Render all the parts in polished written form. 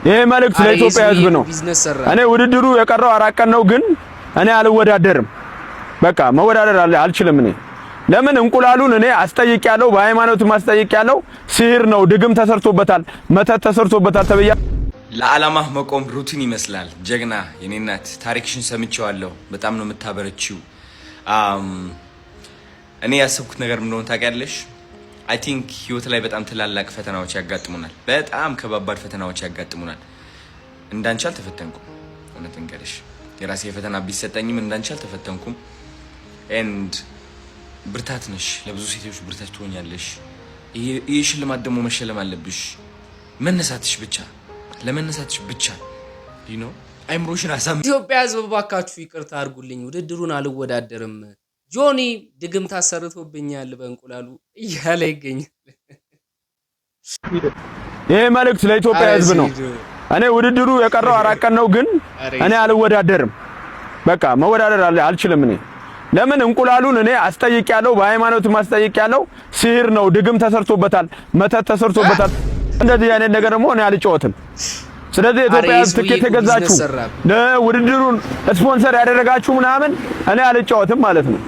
ይሄ መልእክት ለኢትዮጵያ ሕዝብ ነው። እኔ ውድድሩ የቀረው 4 ቀን ነው፣ ግን እኔ አልወዳደርም። በቃ መወዳደር አልችልም። እኔ ለምን እንቁላሉን እኔ አስጠይቄያለሁ፣ በሃይማኖት ማስጠይቄያለሁ። ሲህር ነው፣ ድግም ተሰርቶበታል፣ መተት ተሰርቶበታል ተብያ ለዓላማህ መቆም ሩቲን ይመስላል። ጀግና የኔ እናት ታሪክሽን ሰምቼዋለሁ። በጣም ነው የምታበረቺው። እኔ ያሰብኩት ነገር ምን እንደሆነ ታውቂያለሽ? አይ ቲንክ ህይወት ላይ በጣም ትላልቅ ፈተናዎች ያጋጥሙናል። በጣም ከባባድ ፈተናዎች ያጋጥሙናል። እንዳንቺ አልተፈተንኩም። እውነት እንገርሽ የራሴ ፈተና ቢሰጠኝም እንዳንቺ አልተፈተንኩም። ኤንድ ብርታት ነሽ፣ ለብዙ ሴቶች ብርታት ትሆኛለሽ። ይህ ሽልማት ደግሞ መሸለም አለብሽ። መነሳትሽ ብቻ ለመነሳትሽ ብቻ አይምሮሽን አሳም ኢትዮጵያ ህዝብ ባካችሁ ይቅርታ አድርጉልኝ፣ ውድድሩን አልወዳደርም። ጆኒ ድግም ታሰርቶብኛል በእንቁላሉ እያለ ይገኛል። ይሄ መልእክት ለኢትዮጵያ ህዝብ ነው። እኔ ውድድሩ የቀረው 4 ቀን ነው፣ ግን እኔ አልወዳደርም። በቃ መወዳደር አልችልም። እኔ ለምን እንቁላሉን እኔ አስጠይቄያለሁ፣ በሃይማኖት ማስጠይቄያለሁ። ሲህር ነው፣ ድግም ተሰርቶበታል፣ መተት ተሰርቶበታል። እንደዚህ አይነት ነገር ደግሞ እኔ አልጫወትም። ስለዚህ ኢትዮጵያ ትኬት የገዛችሁ ለውድድሩን ስፖንሰር ያደረጋችሁ ምናምን እኔ አልጫወትም ማለት ነው።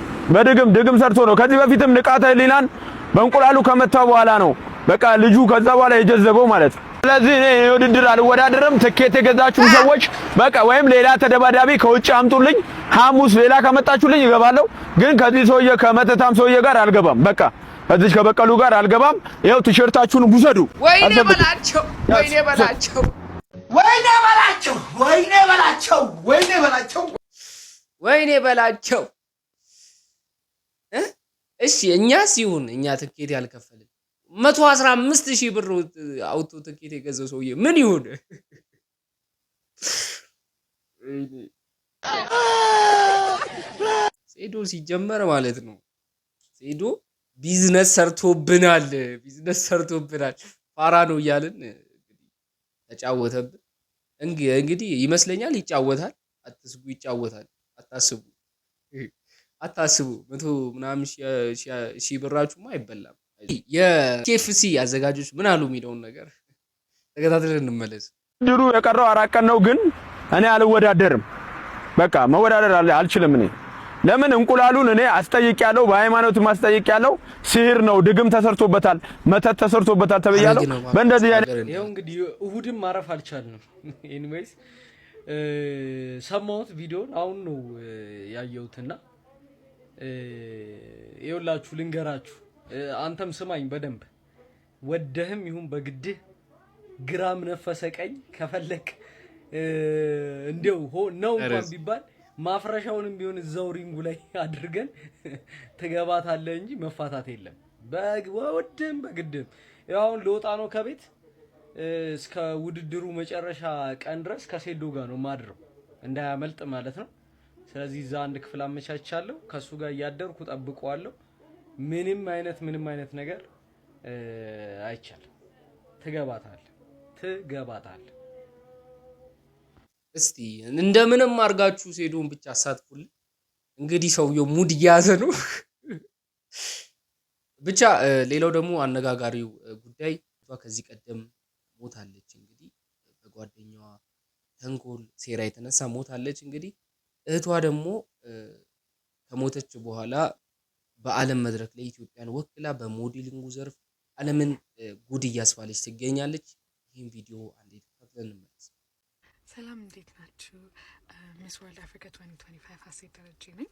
ድግም ሰርቶ ነው። ከዚህ በፊትም ንቃተ ህሊናን በእንቁላሉ ከመታው በኋላ ነው በቃ ልጁ ከዛ በኋላ የጀዘበው ማለት ነው። ስለዚህ እኔ ውድድር አልወዳደርም። ትኬት የገዛችሁ ሰዎች በቃ ወይም ሌላ ተደባዳቢ ከውጭ አምጡልኝ። ሐሙስ ሌላ ከመጣችሁልኝ እገባለሁ። ግን ከዚህ ሰውዬ ከመተታም ሰውዬ ጋር አልገባም። በቃ ከዚህ ከበቀሉ ጋር አልገባም። ይኸው ቲሸርታችሁን ውሰዱ። ወይኔ በላቸው፣ ወይኔ በላቸው፣ ወይኔ በላቸው፣ ወይኔ በላቸው፣ ወይኔ በላቸው፣ ወይኔ በላቸው። እሺ እኛስ ይሁን፣ እኛ ትኬት ያልከፈልን 115,000 ብር አውጥቶ ትኬት የገዛው ሰውዬ ምን ይሁን? ሴዶ ሲጀመር ማለት ነው። ሴዶ ቢዝነስ ሰርቶብናል፣ ቢዝነስ ሰርቶብናል። ፋራ ነው እያልን ተጫወተብን። እንግዲህ ይመስለኛል ይጫወታል። አትስቡ፣ ይጫወታል። አታስቡ 100 ምናምን ሺህ ብራችሁማ አይበላም። የኬኤፍሲ አዘጋጆች ምን አሉ የሚለውን ነገር ተከታትለን እንመለስ። ውድድሩ የቀረው 4 ቀን ነው፣ ግን እኔ አልወዳደርም። በቃ መወዳደር አልችልም። እኔ ለምን እንቁላሉን እኔ አስጠይቄያለሁ፣ በሃይማኖት ማስጠይቄያለሁ። ሲህር ነው፣ ድግም ተሰርቶበታል፣ መተት ተሰርቶበታል ተብያለሁ። በእንደዚህ ይሄው እንግዲህ እሁድም ማረፍ አልቻልንም። ኤኒዌይስ ሰማሁት ቪዲዮን አሁን ነው ያየሁትና ይኸውላችሁ ልንገራችሁ። አንተም ስማኝ በደንብ ወደህም ይሁን በግድህ ግራም ነፈሰ ቀኝ ከፈለክ እንደው ነው እንኳን ቢባል ማፍረሻውንም ቢሆን እዛው ሪንጉ ላይ አድርገን ትገባታለህ እንጂ መፋታት የለም። በወድም በግድም ያው ለወጣ ነው ከቤት እስከ ውድድሩ መጨረሻ ቀን ድረስ ከሴዶ ጋር ነው ማድረው እንዳያመልጥ ማለት ነው። ስለዚህ እዛ አንድ ክፍል አመቻቻለሁ፣ ከሱ ጋር እያደርኩ ጠብቀዋለሁ። ምንም አይነት ነገር አይቻልም። ትገባታለህ። እስቲ እንደምንም አርጋችሁ ሴዶን ብቻ አሳትፉልን። እንግዲህ ሰውየው ሙድ እያዘ ነው ብቻ። ሌላው ደግሞ አነጋጋሪው ጉዳይ ከዚህ ቀደም ሞታለች። እንግዲህ በጓደኛዋ ተንኮል ሴራ የተነሳ ሞታለች። እንግዲህ እህቷ ደግሞ ከሞተች በኋላ በዓለም መድረክ ላይ ኢትዮጵያን ወክላ በሞዴሊንጉ ዘርፍ ዓለምን ጉድ እያስባለች ትገኛለች። ይህን ቪዲዮ አንዴ ተከታትለን እንመለስ። ሰላም እንዴት ናችሁ? ሚስ ወርልድ አፍሪካ 2025 ሀሴት ደረጀ ነኝ።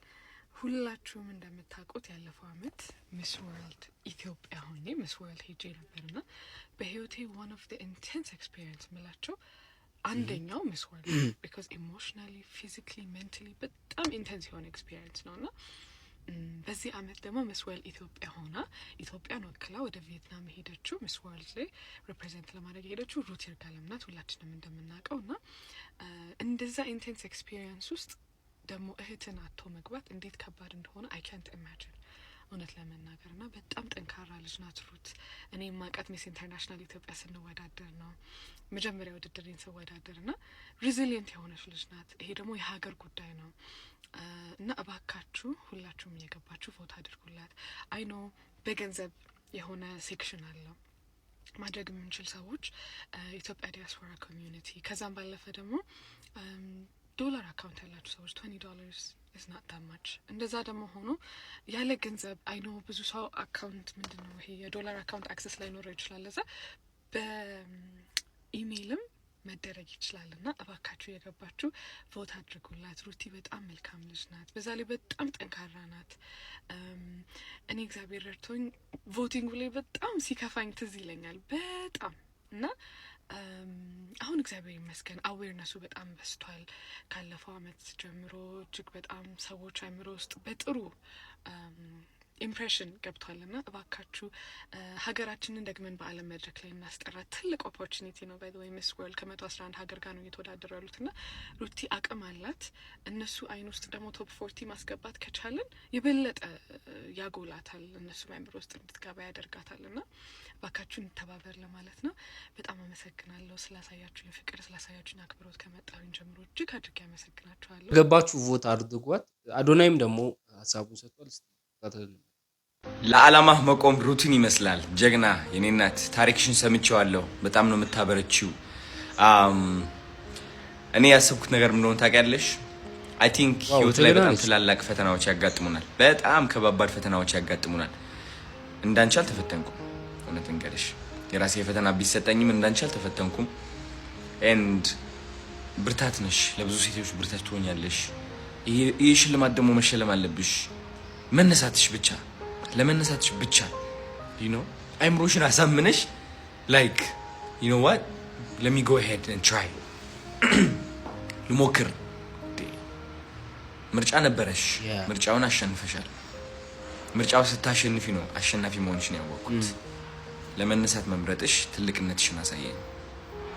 ሁላችሁም እንደምታውቁት ያለፈው አመት ሚስ ወርልድ ኢትዮጵያ ሆኜ ሚስ ወርልድ ሄጄ ነበርና በህይወቴ one of the intense experience ምላቸው አንደኛው ሚስ ወርልድ because emotionally physically mentally በጣም ኢንቴንስ የሆነ ኤክስፒሪየንስ ነውና በዚህ አመት ደግሞ ሚስ ወርልድ ኢትዮጵያ ሆና ኢትዮጵያን ወክላ ወደ ቪየትናም ሄደችው። ሚስ ወርልድ ላይ ሪፕሬዘንት ለማድረግ ሄደችው ሩት ይርጋለም ናት፣ ሁላችንም እንደምናውቀውና እንደዛ ኢንቴንስ ኤክስፒሪየንስ ውስጥ ደግሞ እህትን አጥቶ መግባት እንዴት ከባድ እንደሆነ አይ ካንት ኢማጂን እውነት ለመናገርና በጣም ጠንካራ ልጅ ናት ሩት። እኔ ማቃት ሚስ ኢንተርናሽናል ኢትዮጵያ ስንወዳደር ነው መጀመሪያ ውድድሬን ስወዳደርና ሬዚሊየንት የሆነች ልጅ ናት። ይሄ ደግሞ የሀገር ጉዳይ ነው እና እባካችሁ ሁላችሁም እየገባችሁ ፎቶ አድርጉላት። አይ ኖ በገንዘብ የሆነ ሴክሽን አለው ማድረግ የምንችል ሰዎች ኢትዮጵያ ዲያስፖራ ኮሚዩኒቲ ከዛም ባለፈ ደግሞ ዶላር አካውንት ያላችሁ ሰዎች $20 is not that much እንደዛ ደግሞ ሆኖ ያለ ገንዘብ አይ ኖ ብዙ ሰው አካውንት ምንድነው ይሄ የዶላር አካውንት አክሰስ ላይ ኖር ይችላል ለዛ በኢሜይልም መደረግ ይችላልና እባካችሁ የገባችሁ ቮት አድርጉላት ሩቲ በጣም መልካም ልጅ ናት በዛ ላይ በጣም ጠንካራ ናት እኔ እግዚአብሔር ረድቶኝ ቮቲንግ ላይ በጣም ሲከፋኝ ትዝ ይለኛል በጣም እና አሁን እግዚአብሔር ይመስገን አዌርነሱ በጣም በስቷል ካለፈው አመት ጀምሮ እጅግ በጣም ሰዎች አይምሮ ውስጥ በጥሩ ኢምፕሬሽን ገብቷልና እባካችሁ ሀገራችንን ደግመን በአለም መድረክ ላይ እናስጠራ ትልቅ ኦፖርቹኒቲ ነው ባይ ዘ ዌይ ሚስ ወርልድ ከ111 ሀገር ጋር ነው እየተወዳደሩ ያሉትና ሩቲ አቅም አላት እነሱ አይን ውስጥ ደግሞ ቶፕ 40 ማስገባት ከቻለን የበለጠ ያጎላታል እነሱ አይምሮ ውስጥ እንድትገባ ያደርጋታልና እባካችሁ እንተባበር ለማለት ነው በጣም አመሰግናለሁ ስላሳያችሁኝ ፍቅር ስላሳያችሁኝ አክብሮት ከመጣሁኝ ጀምሮ እጅግ አድርጌ አመሰግናችኋለሁ ገባችሁ ቮት አድርጓት አዶናይም ደግሞ ሀሳቡን ሰጥቷል ለዓላማ መቆም ሩቲን ይመስላል ጀግና የኔ እናት ታሪክሽን ሰምቼዋለሁ በጣም ነው የምታበረቺው እኔ ያሰብኩት ነገር ምን ሆነ ታውቂያለሽ አይ ቲንክ ህይወት ላይ በጣም ትላልቅ ፈተናዎች ያጋጥሙናል በጣም ከባባድ ፈተናዎች ያጋጥሙናል እንዳንቺ አልተፈተንኩም እውነት እንገርሽ የራሴ ፈተና ቢሰጠኝም እንዳንቺ አልተፈተንኩም ኤንድ ብርታት ነሽ ለብዙ ሴቶች ብርታት ትሆኛለሽ ይሄ ሽልማት ደግሞ መሸለም አለብሽ መነሳትሽ ብቻ ለመነሳትሽ ብቻ you know አይምሮሽን አሳምነሽ like you know what let me go ahead and try ልሞክር ምርጫ ነበረሽ ምርጫውን አሸንፈሻል ምርጫው ስታሸንፊ ነው አሸናፊ መሆንሽን ያወቅኩት ለመነሳት መምረጥሽ ትልቅነትሽን አሳየኝ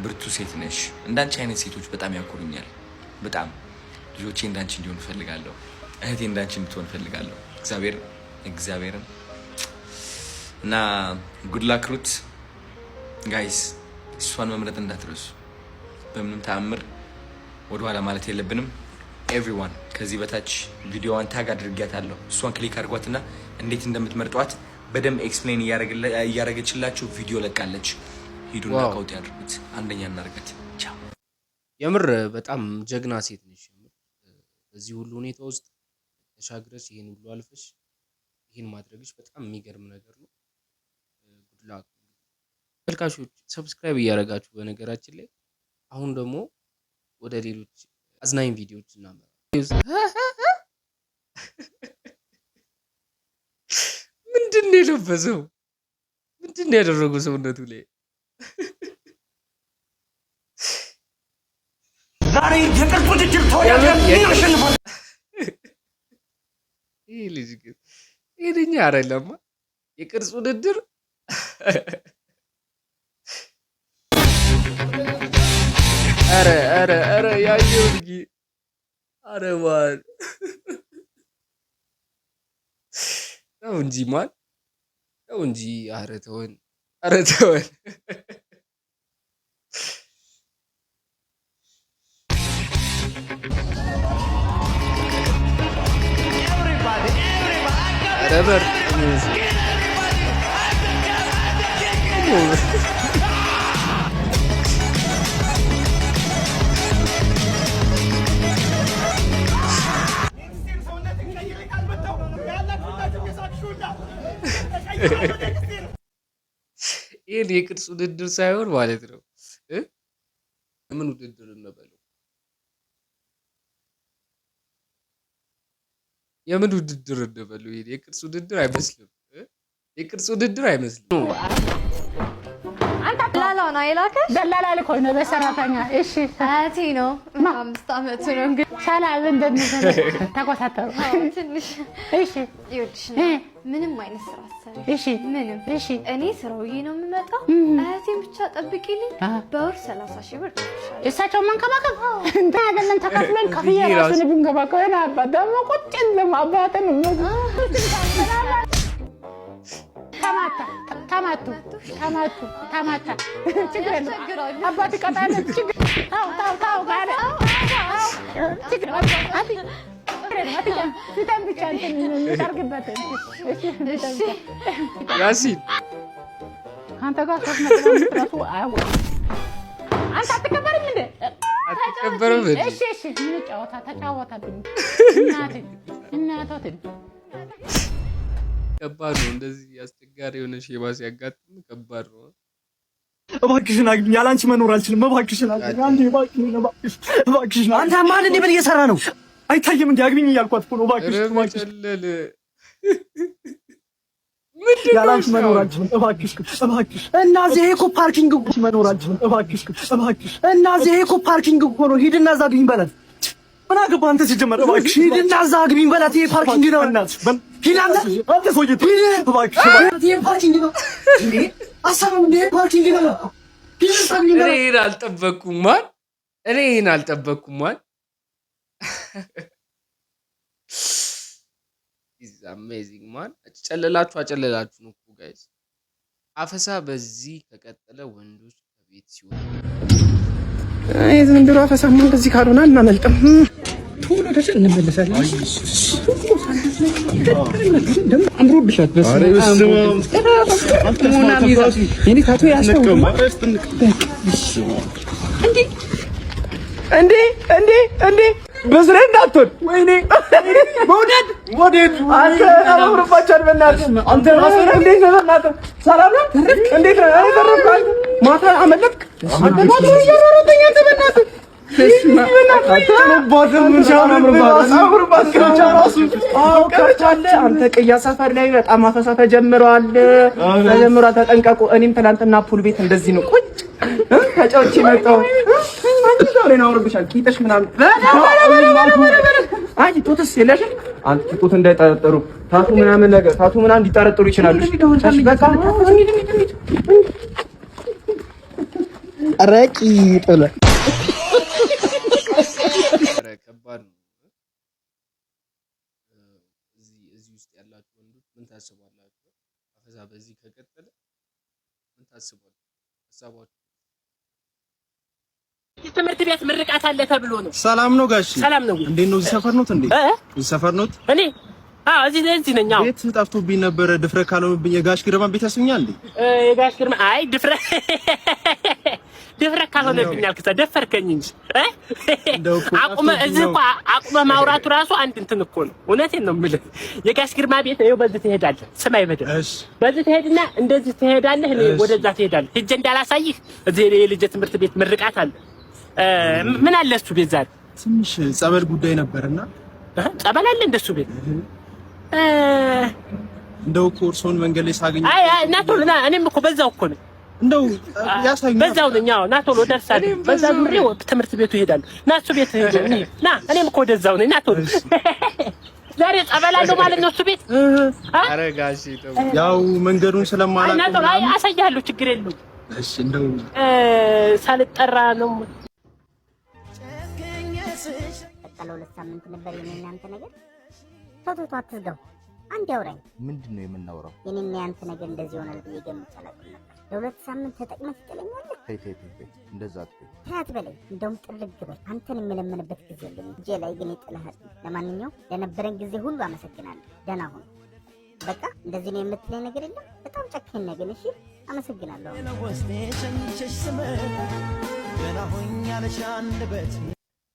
ብርቱ ሴት ነሽ እንዳንቺ አይነት ሴቶች በጣም ያኮሩኛል በጣም ልጆቼ እንዳንቺ እንዲሆን ፈልጋለሁ እህቴ እንዳንቺ እንድትሆን ፈልጋለሁ እግዚአብሔርን እና ጉድ ላክ ሩት ጋይስ እሷን መምረጥ እንዳትረሱ በምንም ተአምር ወደ ኋላ ማለት የለብንም ኤቭሪዋን ከዚህ በታች ቪዲዮዋን ታግ አድርጊያታለሁ እሷን ክሊክ አድርጓትና እንዴት እንደምትመርጧት በደም ኤክስፕሌን እያረገችላችሁ ቪዲዮ ለቃለች ሂዱና ቀውጥ ያድርጉት አንደኛ እናርጋት ቻው የምር በጣም ጀግና ሴት ነሽ በዚህ ሁሉ ሁኔታ ውስጥ ተሻግረሽ ይሄን ሁሉ አልፈሽ ይሄን ማድረግሽ በጣም የሚገርም ነገር ነው ጉድ ላክ ተልካሾች ሰብስክራይብ እያደረጋችሁ በነገራችን ላይ አሁን ደግሞ ወደ ሌሎች አዝናኝ ቪዲዮዎች እናመራ ምንድነው የለበሰው ምንድነው ያደረገው ሰውነቱ ላይ ዛሬ የቅርብ ውድድር ተወዳዳሪ ይሄ ልጅ ግን ይሄኛ አይደለም የቅርጽ ውድድር አረ ያየው ልጅ አረ ማን ነው እንጂ ማን ነው እንጂ አረ ተወን Never. ይሄን የቅርጽ ውድድር ሳይሆን ማለት ነው ምን ውድድር እንበለው የምን ውድድር እንበለው ይሄ የቅርጽ ውድድር አይመስልም የቅርጽ ውድድር አይመስልም አንተ ደላላው ነው አይላከሽ ደላላ ልኮኝ ነው በሰራተኛ እሺ አቲ ነው 5 አመት ነው እንግዲህ ሰላም እንደነሰለ ተቆጣጣሩ ትንሽ እሺ ይወድሽ ምንም አይነት ስራ አሰሪ እሺ ምንም እሺ እኔ ስራውዬ ነው የምመጣው አቲን ብቻ ጠብቂልኝ በወር 30 ሺህ ብር ትሻለሽ እሳቸው መንከባከብ እንታ አይደለም ተከፍለን ከፍዬ ራሱን ብንከባከብ አባ ደግሞ ቁጭ ለማባተን ተማታ ችግር የለም አባቴ ቀጣለ ችግር ታው ጋር ችግር አባቴ ሲታም ብቻ እንትን ታርግበት እሺ ያሲን ካንተ ጋር 3.5 ራሱ አያወጣም። አንተ አትከበርም እንዴ? አትከበርም እንዴ? እሺ ምን ጨዋታ ተጫወታብኝ እናታችን ከባድ ነው። እንደዚህ አስቸጋሪ የሆነ ሼባ ሲያጋጥም ከባድ ነው። እባክሽን አግኝ፣ ያላንቺ መኖር አልችልም። እባክሽን አግኝ፣ አንዴ እባክሽን። አንተ ማን እንደ ምን እየሰራ ነው? አይታየም እንዴ? አግኝ እያልኳት እኮ ነው። እባክሽን ያላንቺ መኖር አልችልም። እባክሽ እና እዚህ እኮ ፓርኪንግ መኖር አልችልም። እባክሽ እና እዚህ እኮ ፓርኪንግ እኮ ነው። ሂድና እዛ ግቢኝ በላት። ምን አገባህ አንተ? ሲጀመር እባክሽ ሂድና እዛ ግቢኝ በላት። ይሄ ፓርኪንግ ነው። ሂድ አንተ ሰውዬ፣ እባክሽ ይሄ ፓርኪንግ ነው እንዴ? አሳም እንዴ ፓርኪንግ ነው። እኔን አልጠበቅኩም ማን እኔን አልጠበቅኩም ማን ኢዝ አሜዚንግ ማን። አጨለላችሁ ነው እኮ ጋይስ። አፈሳ በዚህ ከቀጠለ ወንዶች ከቤት ሲወጡ ዘንድሮ አፈሳማ እንደዚህ ካልሆነ አናመልጥም። ቶሎ ተጨል እንመለሳለን። አምሮብሻል። እንዴ በስሬ እንዳትሆን። ወይኔ ወዴት አንተ አምሮባቻል። በእናትህ አንተ ማሰረ እንዴት ነው? በእናትህ ሰላም ነው? እንዴት ነው? እኔ ተረፍኩ። ማታ አመለጥክ አንተ ማታ ያወራተኛ አንተ በእናትህ አንተ ቅያ ሰፈር ላይ በጣም አፈሳ ተጀምሯል። ተጠንቀቁ። እኔም ትናንትና ፑል ቤት እንደዚህ ነው ቁጭ ተጫውቼ መጣሁ። አንቺ ዛሬ ነው አውርብሻል። ቂጥሽ ምናምን አንቺ ጡትስ የለሽም። አንቺ ጡት እንዳይጠረጥሩ ታቱ ምናምን ነገር ታቱ ምናምን እንዲጠረጥሩ ይችላሉ። እሺ በቃ ረቂ ጥለ ከባድ ነው። እዚህ ውስጥ ያላችሁ ወንዶች ምን ታስባላችሁ? አፈሳ በዚህ ከቀጠለ ምን ታስባላችሁ? ሐሳባችሁ ትምህርት ቤት ምርቃት አለ ተብሎ ነው። ሰላም ነው ጋሽ? ሰላም ነው። እንዴት ነው? እዚህ ሰፈር ነው እንዴ? እዚህ ሰፈር ነው እኔ እዚህ ነኝ። ቤት ጠፍቶብኝ ነበር። ድፍረት ካልሆነብኝ የጋሽ ግርማ ቤት ያስኛል እንዴ? የጋሽ ግርማ አይ ድፍረት ካልሆነብኝ አልከታ ደፈርከኝ እንጂ አቁመ እዚህ እኮ አቁመ ማውራቱ ራሱ አንድ እንትን እኮ ነው። እውነቴን ነው የምልህ። የጋሽ ግርማ ቤት ነው። በዚህ ትሄዳለህ። ስማይ በደም በዚህ ትሄድና እንደዚህ ትሄዳለህ። እኔ ወደዛ ትሄዳለህ። ሂጅ እንዳላሳይህ እዚህ የልጅ ትምህርት ቤት ምርቃት አለ። ምን አለ እሱ ቤት ዛሬ ትንሽ ጸበል ጉዳይ ነበርና ጸበል አለ እንደሱ ቤት እንደው ኮርሶን መንገድ ላይ ሳገኝ አይ ና ቶሎ ና። እኔም እኮ በዛው እኮ ነው እንደው ያሳየኝ በዛው ነኝ። አዎ ና ቶሎ ደርሳለሁ። በዛ ዙሬ ትምህርት ቤቱ እሄዳለሁ። ና እሱ ቤት ና። እኔም እኮ ወደዛው ነኝ። ና ቶሎ ዛሬ ጸበል አለው ማለት ነው እሱ ቤት። ኧረ ጋሼ ያው መንገዱን ስለማላውቅ ና ቶሎ አሳያለሁ። ችግር የለውም። እሺ እንደው ሳልጠራ ነው ቀጠለው 2 ሳምንት ነበር የኔና አንተ ነገር ተውቶ አትዝጋው። አንድ ያውራኝ። ምንድነው የምናወራው? የኔና አንተ ነገር እንደዚህ ሆነ ብዬ ገምቼ አላውቅም ነበር። ለ2 ሳምንት ተጠቅመህ ትጥለኛለህ። ተይ እንደዛ አትበይ። ታያት በላይ እንደውም ጥልግ በል። አንተን የምለምንበት ጊዜ የለኝም። እጄ ላይ ግን ይጥልሃል። ለማንኛውም ለነበረን ጊዜ ሁሉ አመሰግናለሁ። ደህና ሁን። በቃ እንደዚህ ነው የምትለኝ ነገር የለም። በጣም ጨካኝ ነገር። እሺ አመሰግናለሁ።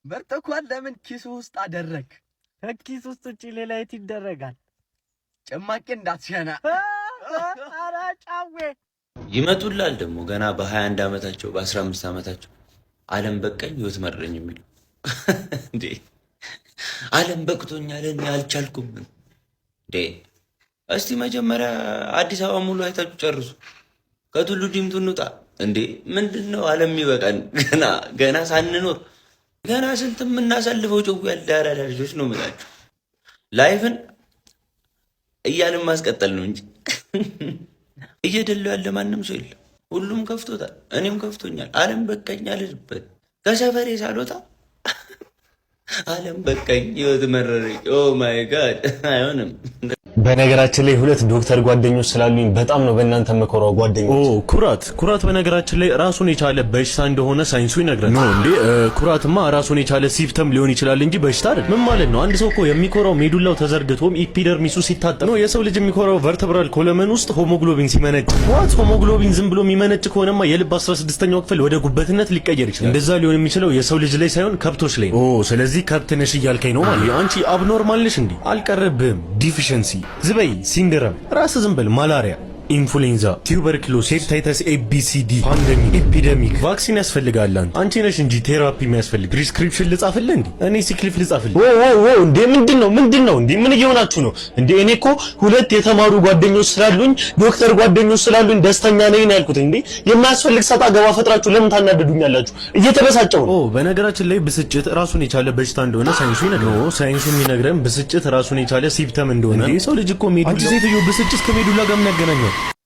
በርተኳን ለምን ኪሱ ውስጥ አደረግ? ከኪስ ውስጥ ውጪ ሌላ የት ይደረጋል? ጭማቂ እንዳትሸና። ኧረ ጫዌ ይመጡላል ደግሞ ገና በ21 ዓመታቸው በ15 ዓመታቸው ዓለም በቀኝ ህይወት መረኝ የሚሉ እንዴ! ዓለም በቅቶኛል እኔ አልቻልኩም እንዴ! እስቲ መጀመሪያ አዲስ አበባ ሙሉ አይታችሁ ጨርሱ። ከቱሉ ዲምቱ እንውጣ እንዴ! ምንድነው ዓለም ይበቃን? ገና ሳንኖር ገና ስንት የምናሳልፈው ጨው ያልዳራዳ ልጆች ነው የምላችሁ። ላይፍን እያልን ማስቀጠል ነው እንጂ እየደለው ያለ ማንም ሰው የለም። ሁሉም ከፍቶታል። እኔም ከፍቶኛል። ዓለም በቃኝ አልልበት። ከሰፈሬ ሳልወጣ ዓለም በቃኝ ህይወት መረረኝ። ኦ ማይ ጋድ አይሆንም። በነገራችን ላይ ሁለት ዶክተር ጓደኞች ስላሉኝ በጣም ነው በእናንተ መኮራው ጓደኞች። ኩራት በነገራችን ላይ ራሱን የቻለ በሽታ እንደሆነ ሳይንሱ ይነግራል። ነው እንዴ? ኩራትማ ራሱን የቻለ ሲምፕተም ሊሆን ይችላል እንጂ በሽታ አይደል። ምን ማለት ነው? አንድ ሰው እኮ የሚኮራው ሜዱላው ተዘርግቶም ኢፒደርሚሱ ሲታጠፍ ነው። የሰው ልጅ የሚኮራው ቨርተብራል ኮለመን ውስጥ ሆሞግሎቢን ሲመነጭ። ዋት ሆሞግሎቢን ዝም ብሎ የሚመነጭ ከሆነማ የልብ 16ኛው ክፍል ወደ ጉበትነት ሊቀየር ይችላል። እንደዛ ሊሆን የሚችለው የሰው ልጅ ላይ ሳይሆን ከብቶች ላይ ነው። ስለዚህ ከብት ነሽ እያልከኝ ነው ማለት። አንቺ አብኖርማል ነሽ እንዴ? አልቀረብህም። ዲፊሸንሲ ዝበይ ሲንድረም ራስ ዝም በል ማላሪያ ኢንፍሉዌንዛ ቱበርክሎስ ሄፓታይተስ ኤቢሲዲ ፓንደሚክ ኤፒደሚክ ቫክሲን ያስፈልጋል። አንቺ ነሽ እንጂ ቴራፒ የሚያስፈልግ ፕሪስክሪፕሽን ልጻፍልህ እንዴ? እኔ ሲክሊፍ ልጻፍልህ? እንዴ ምንድነው እንዴ? ምን እየሆናችሁ ነው እንዴ? እኔ እኮ ሁለት የተማሩ ጓደኞች ስላሉኝ ዶክተር ጓደኞች ስላሉኝ ደስተኛ ነኝ ያልኩት እንዴ። የማያስፈልግ ሰጣ ገባ ፈጥራችሁ ለምን ታናደዱኛላችሁ? እየተበሳጨው ነው። በነገራችን ላይ ብስጭት ራሱን የቻለ በሽታ እንደሆነ ሳይንሱ ይነግረናል። ሳይንሱ የሚነግረን ብስጭት ራሱን የቻለ ሲምፕተም እንደሆነ። እንዴ ሰው ልጅ እኮ ሜዱላ አንቺ ሴትዮ ብስጭት ከሜዱላ ጋር ምን ያገናኛል?